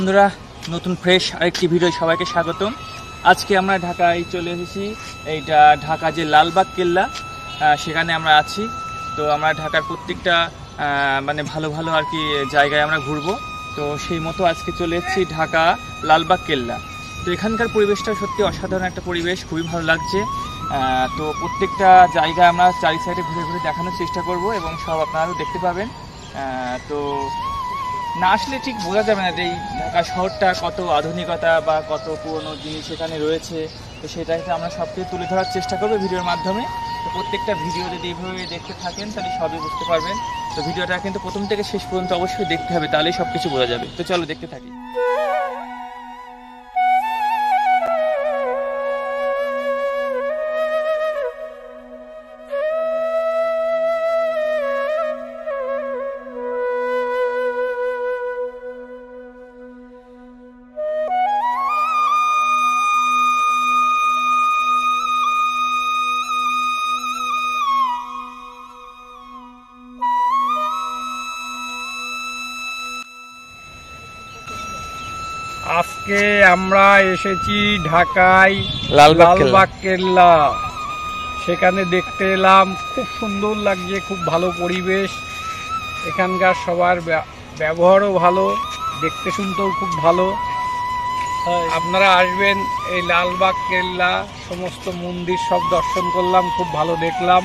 বন্ধুরা, নতুন ফ্রেশ আরেকটি ভিডিও সবাইকে স্বাগতম। আজকে আমরা ঢাকায় চলে এসেছি। এইটা ঢাকা যে লালবাগ কেল্লা, সেখানে আমরা আছি। তো আমরা ঢাকার প্রত্যেকটা ভালো ভালো আর কি জায়গায় আমরা ঘুরবো। তো সেই মতো আজকে চলে এসেছি ঢাকা লালবাগ কেল্লা। তো এখানকার পরিবেশটা সত্যি অসাধারণ একটা পরিবেশ, খুবই ভালো লাগছে। তো প্রত্যেকটা জায়গায় আমরা চারি সাইডে ঘুরে ঘুরে দেখানোর চেষ্টা করব এবং সব আপনারাও দেখতে পাবেন। তো না আসলে ঠিক বোঝা যাবে না যে এই ঢাকা শহরটা কত আধুনিকতা বা কত পুরনো জিনিস এখানে রয়েছে। তো সেটাকে আমরা সব কিছু তুলে ধরার চেষ্টা করবো ভিডিওর মাধ্যমে। তো প্রত্যেকটা ভিডিও যদি এইভাবে দেখতে থাকেন তাহলে সবই বুঝতে পারবেন। তো ভিডিওটা কিন্তু প্রথম থেকে শেষ পর্যন্ত অবশ্যই দেখতে হবে, তাহলেই সব কিছু বোঝা যাবে। তো চলো দেখতে থাকি। আজকে আমরা এসেছি ঢাকায় লালবাগ কেল্লা। সেখানে দেখতে এলাম, খুব সুন্দর লাগছে, খুব ভালো পরিবেশ। এখানকার সবার ব্যবহারও ভালো, দেখতে শুনতেও খুব ভালো। আপনারা আসবেন এই লালবাগ কেল্লা, সমস্ত মন্দির সব দর্শন করলাম, খুব ভালো দেখলাম।